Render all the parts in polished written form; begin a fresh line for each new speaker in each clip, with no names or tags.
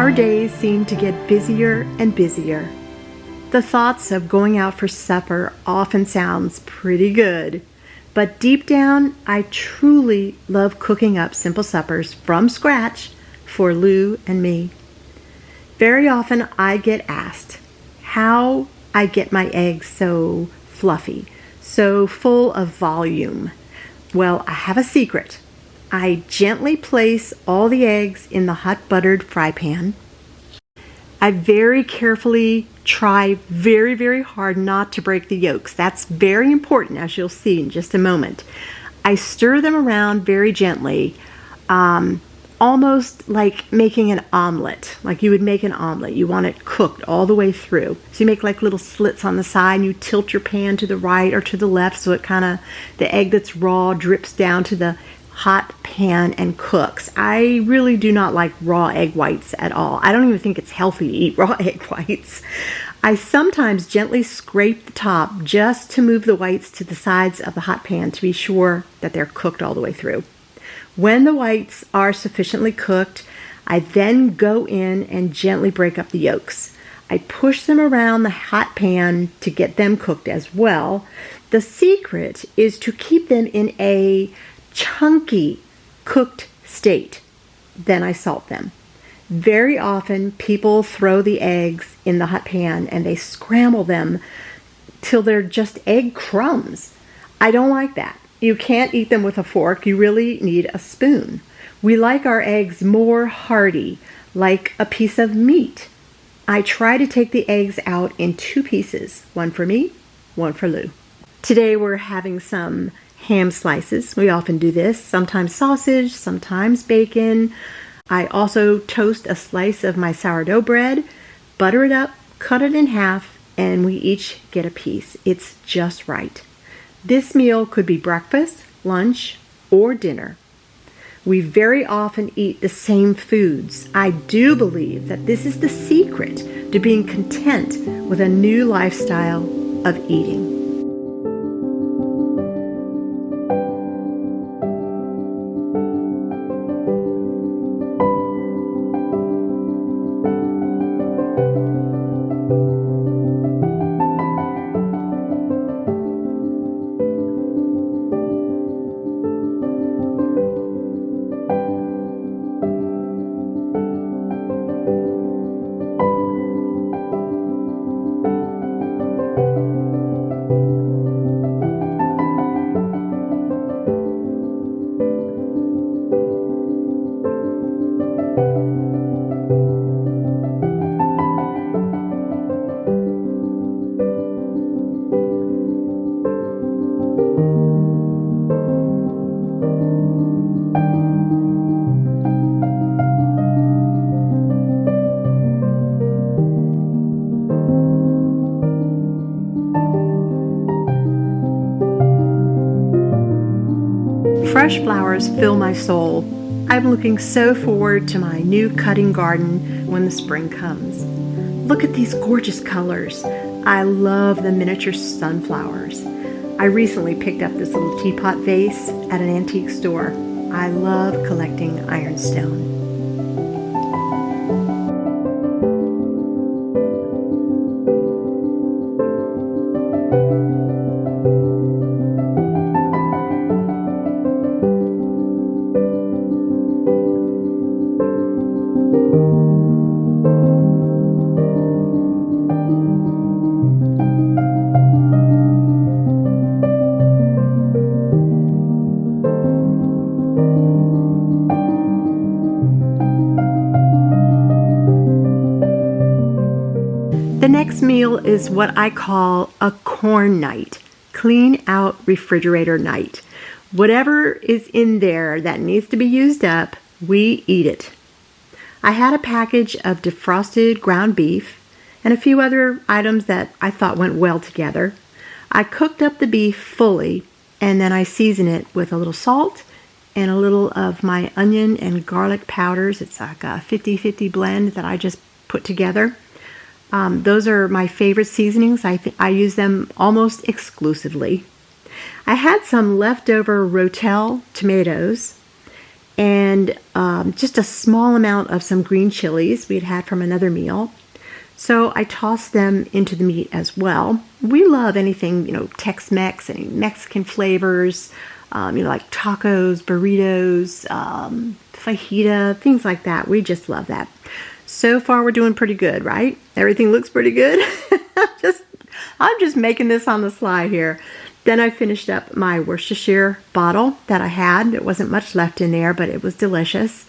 Our days seem to get busier and busier. The thoughts of going out for supper often sounds pretty good, but deep down, I truly love cooking up simple suppers from scratch for Lou and me. Very often I get asked how I get my eggs so fluffy, so full of volume. Well, I have a secret. I gently place all the eggs in the hot buttered fry pan. I very carefully try very, very hard not to break the yolks. That's very important, as you'll see in just a moment. I stir them around very gently, almost like making an omelet, like you would make an omelet. You want it cooked all the way through. So you make like little slits on the side, and you tilt your pan to the right or to the left so it the egg that's raw drips down to the hot pan and cooks. I really do not like raw egg whites at all. I don't even think it's healthy to eat raw egg whites. I sometimes gently scrape the top just to move the whites to the sides of the hot pan to be sure that they're cooked all the way through. When the whites are sufficiently cooked, I then go in and gently break up the yolks. I push them around the hot pan to get them cooked as well. The secret is to keep them in a chunky cooked state. Then I salt them. Very often people throw the eggs in the hot pan and they scramble them till they're just egg crumbs. I don't like that. You can't eat them with a fork. You really need a spoon. We like our eggs more hearty, like a piece of meat. I try to take the eggs out in 2 pieces, one for me, one for Lou. Today we're having some ham slices. We often do this, sometimes sausage, sometimes bacon. I also toast a slice of my sourdough bread, butter it up, cut it in half, and we each get a piece. It's just right. This meal could be breakfast, lunch, or dinner. We very often eat the same foods. I do believe that this is the secret to being content with a new lifestyle of eating. Fresh flowers fill my soul. I'm looking so forward to my new cutting garden when the spring comes. Look at these gorgeous colors. I love the miniature sunflowers. I recently picked up this little teapot vase at an antique store. I love collecting ironstone. The next meal is what I call a corn night, clean out refrigerator night. Whatever is in there that needs to be used up, we eat it. I had a package of defrosted ground beef and a few other items that I thought went well together. I cooked up the beef fully and then I season it with a little salt and a little of my onion and garlic powders. It's like a 50-50 blend that I just put together. Those are my favorite seasonings. I use them almost exclusively. I had some leftover rotelle tomatoes and just a small amount of some green chilies we had from another meal. So I tossed them into the meat as well. We love anything, Tex-Mex, any Mexican flavors, like tacos, burritos, fajita, things like that. We just love that. So far, we're doing pretty good, right? Everything looks pretty good. I'm just making this on the fly here. Then I finished up my Worcestershire bottle that I had. There wasn't much left in there, but it was delicious.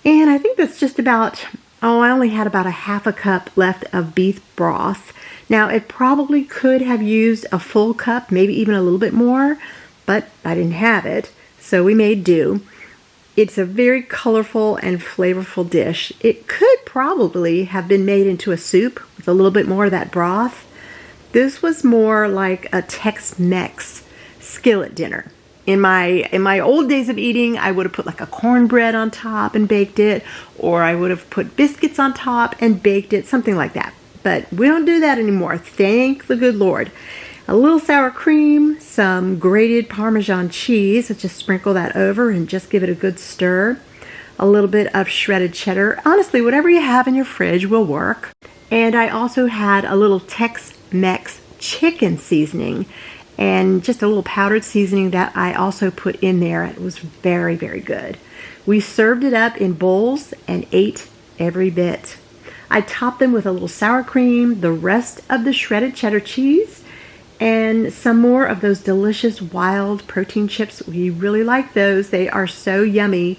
And I think that's just about, I only had about a half a cup left of beef broth. Now, it probably could have used a full cup, maybe even a little bit more, but I didn't have it, so we made do. It's a very colorful and flavorful dish. It could probably have been made into a soup with a little bit more of that broth. This was more like a Tex-Mex skillet dinner. In my old days of eating, I would have put like a cornbread on top and baked it, or I would have put biscuits on top and baked it, something like that. But we don't do that anymore, thank the good Lord. A little sour cream, some grated Parmesan cheese, so just sprinkle that over and just give it a good stir. A little bit of shredded cheddar. Honestly, whatever you have in your fridge will work. And I also had a little Tex-Mex chicken seasoning and just a little powdered seasoning that I also put in there. It was very, very good. We served it up in bowls and ate every bit. I topped them with a little sour cream, the rest of the shredded cheddar cheese, and some more of those delicious wild protein chips. We really like those. They are so yummy,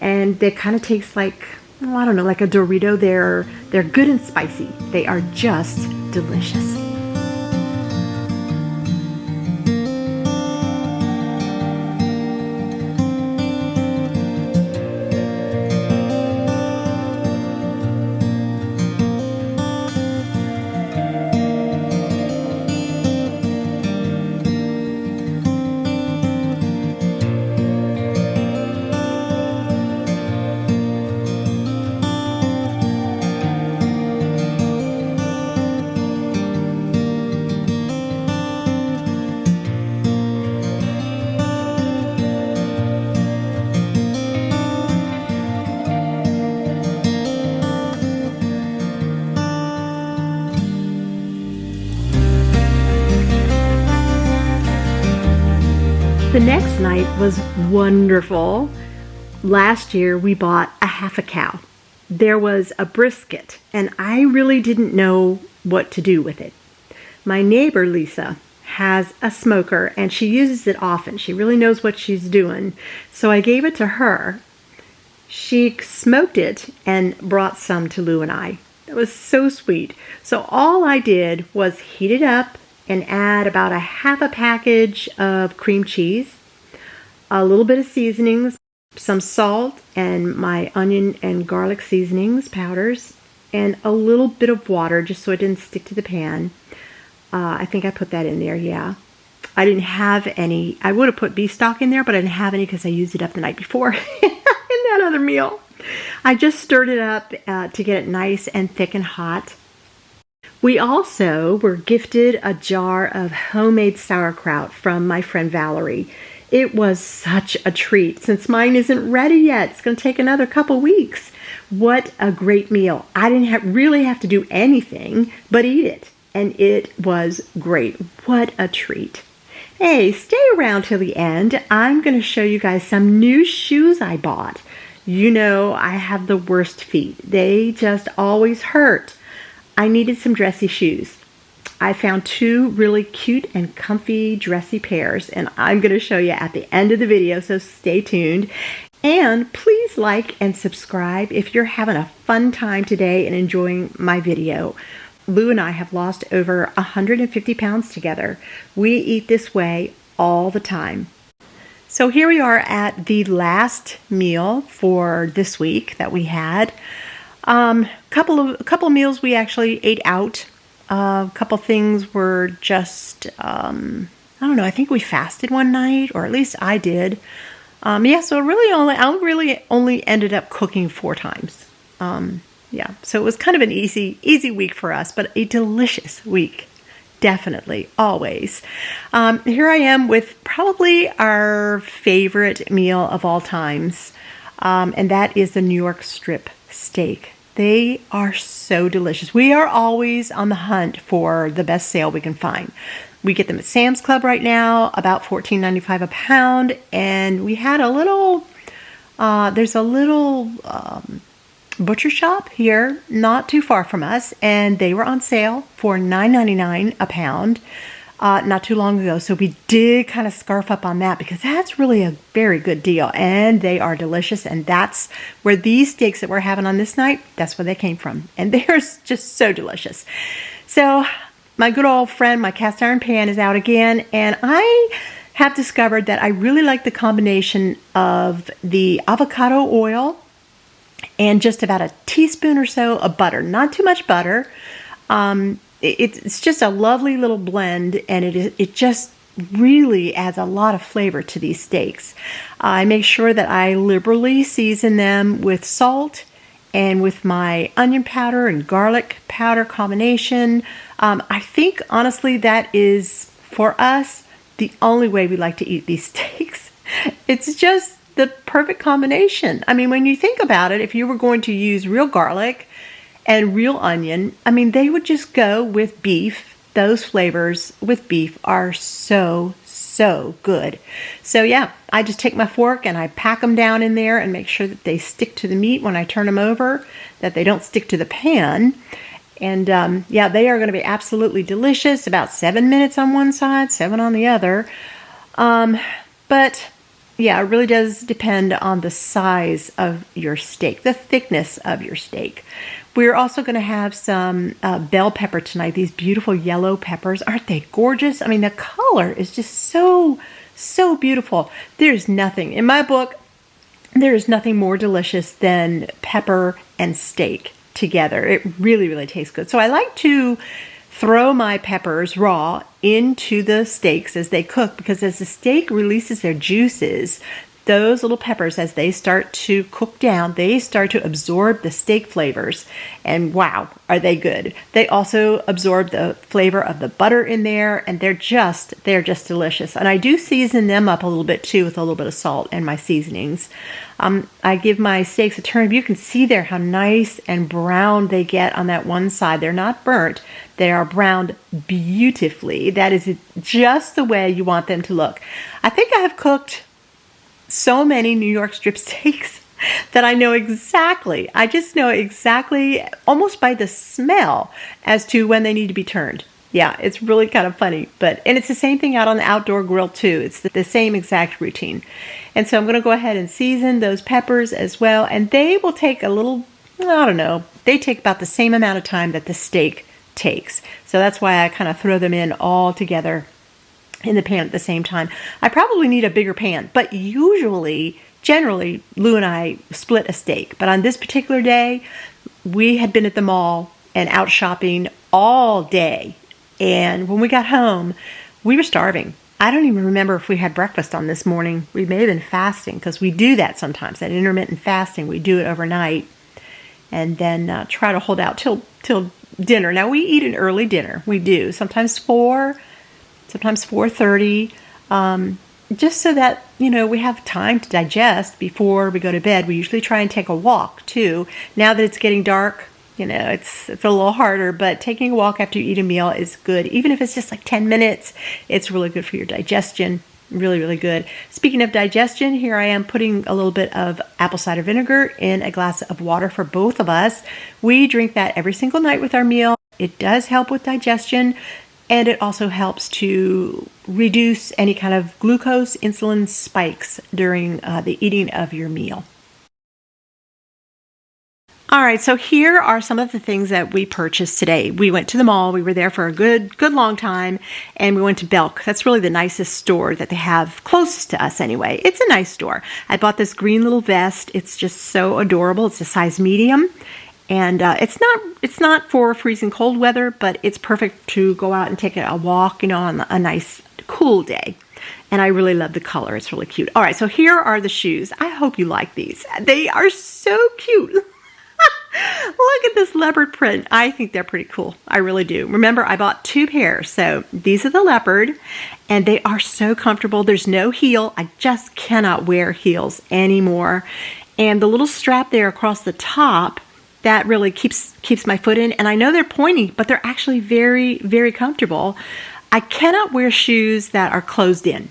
and they kind of taste like, I don't know, like a Dorito. They're good and spicy. They are just delicious. The next night was wonderful. Last year we bought a half a cow. There was a brisket, and I really didn't know what to do with it. My neighbor Lisa has a smoker, and she uses it often. She really knows what she's doing. So I gave it to her. She smoked it and brought some to Lou and I. It was so sweet. So all I did was heat it up and add about a half a package of cream cheese, a little bit of seasonings, some salt, and my onion and garlic seasonings powders, and a little bit of water just so it didn't stick to the pan. I think I put that in there, yeah. I didn't have any. I would have put beef stock in there, but I didn't have any because I used it up the night before in that other meal. I just stirred it up to get it nice and thick and hot. We also were gifted a jar of homemade sauerkraut from my friend Valerie. It was such a treat since mine isn't ready yet. It's going to take another couple weeks. What a great meal. I didn't really have to do anything but eat it, and it was great. What a treat. Hey, stay around till the end. I'm going to show you guys some new shoes I bought. You know, I have the worst feet. They just always hurt. I needed some dressy shoes. I found two really cute and comfy dressy pairs, and I'm going to show you at the end of the video, so stay tuned. And please like and subscribe if you're having a fun time today and enjoying my video. Lou and I have lost over 150 pounds together. We eat this way all the time. So here we are at the last meal for this week that we had. Couple meals we actually ate out. A couple things were just, I don't know, I think we fasted one night, or at least I did. Yeah, so I really only ended up cooking 4 times. Yeah, so it was kind of an easy week for us, but a delicious week. definitely, always. Here I am with probably our favorite meal of all times, and that is the New York strip steak. They are so delicious. We are always on the hunt for the best sale we can find. We get them at Sam's Club right now, about $14.95 a pound, and we had a little, there's a little butcher shop here not too far from us, and they were on sale for $9.99 a pound not too long ago. So we did kind of scarf up on that because that's really a very good deal, and they are delicious. And that's where these steaks that we're having on this night, that's where they came from, and they're just so delicious. So my good old friend, my cast iron pan, is out again, and I have discovered that I really like the combination of the avocado oil and just about a teaspoon or so of butter. Not too much butter. It's just a lovely little blend, and it just really adds a lot of flavor to these steaks. I make sure that I liberally season them with salt and with my onion powder and garlic powder combination. I think, honestly, that is, for us, the only way we like to eat these steaks. It's just the perfect combination. I mean, when you think about it, if you were going to use real garlic and real onion, I mean, they would just go with beef. Those flavors with beef are so good. So yeah, I just take my fork and I pack them down in there and make sure that they stick to the meat when I turn them over, that they don't stick to the pan. And yeah, they are going to be absolutely delicious. About 7 minutes on one side, 7 on the other. But yeah, it really does depend on the size of your steak, the thickness of your steak. We're also going to have some bell pepper tonight. These beautiful yellow peppers. Aren't they gorgeous? I mean, the color is just so beautiful. There's nothing, in my book, there is nothing more delicious than pepper and steak together. It really tastes good. So I like to throw my peppers raw into the steaks as they cook, because as the steak releases their juices, those little peppers, as they start to cook down, they start to absorb the steak flavors, and wow, are they good. They also absorb the flavor of the butter in there, and they're just delicious. And I do season them up a little bit too with a little bit of salt and my seasonings. I give my steaks a turn. You can see there how nice and brown they get on that one side. They're not burnt. They are browned beautifully. That is just the way you want them to look. I think I have cooked so many New York strip steaks that I know exactly. I just know exactly, almost by the smell, as to when they need to be turned. Yeah, it's really kind of funny. And it's the same thing out on the outdoor grill too. It's the same exact routine. And so I'm going to go ahead and season those peppers as well. And they will take a little, I don't know, they take about the same amount of time that the steak takes. So that's why I kind of throw them in all together in the pan at the same time. I probably need a bigger pan, but generally, Lou and I split a steak. But on this particular day, we had been at the mall and out shopping all day. And when we got home, we were starving. I don't even remember if we had breakfast on this morning. We may have been fasting, because we do that sometimes, that intermittent fasting. We do it overnight and then try to hold out till dinner. Now, we eat an early dinner. We do. Sometimes 4, sometimes 4:30, just so that, we have time to digest before we go to bed. We usually try and take a walk too. Now that it's getting dark, it's a little harder, but taking a walk after you eat a meal is good. Even if it's just like 10 minutes, it's really good for your digestion. Really good. Speaking of digestion, here I am putting a little bit of apple cider vinegar in a glass of water for both of us. We drink that every single night with our meal. It does help with digestion, and it also helps to reduce any kind of glucose, insulin spikes during the eating of your meal. All right, so here are some of the things that we purchased today. We went to the mall. We were there for a good long time, and we went to Belk. That's really the nicest store that they have closest to us anyway. It's a nice store. I bought this green little vest. It's just so adorable. It's a size medium, and it's not for freezing cold weather, but it's perfect to go out and take a walk, on a nice cool day. And I really love the color. It's really cute. All right, so here are the shoes. I hope you like these. They are so cute. Look at this leopard print. I think they're pretty cool. I really do. Remember, I bought 2 pairs. So these are the leopard, and they are so comfortable. There's no heel. I just cannot wear heels anymore. And the little strap there across the top, that really keeps my foot in. And I know they're pointy, but they're actually very, very comfortable. I cannot wear shoes that are closed in.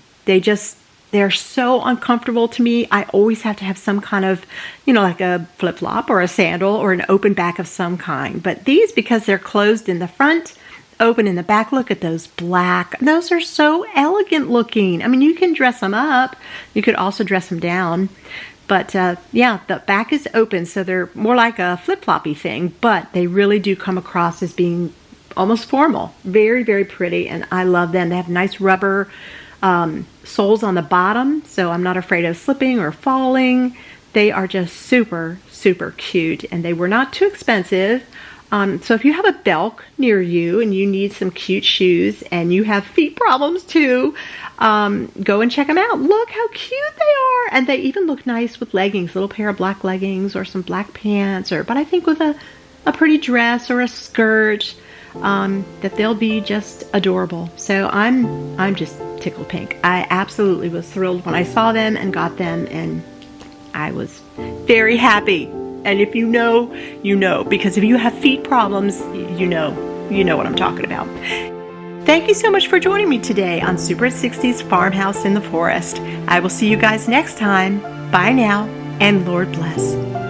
They're so uncomfortable to me. I always have to have some kind of, like a flip-flop or a sandal or an open back of some kind. But these, because they're closed in the front, open in the back, look at those black. Those are so elegant looking. I mean, you can dress them up. You could also dress them down. But yeah, the back is open, so they're more like a flip-floppy thing. But they really do come across as being almost formal. Very, very pretty, and I love them. They have nice rubber soles on the bottom, so I'm not afraid of slipping or falling. They are just super, super cute, and they were not too expensive. So if you have a Belk near you and you need some cute shoes and you have feet problems too, go and check them out. Look how cute they are, and they even look nice with leggings, a little pair of black leggings or some black pants, but I think with a pretty dress or a skirt, that they'll be just adorable. So I'm just tickled pink. I absolutely was thrilled when I saw them and got them, and I was very happy. And if you know, you know, because if you have feet problems, you know what I'm talking about. Thank you so much for joining me today on Super at 60's Farmhouse in the Forest. I will see you guys next time. Bye now, and Lord bless.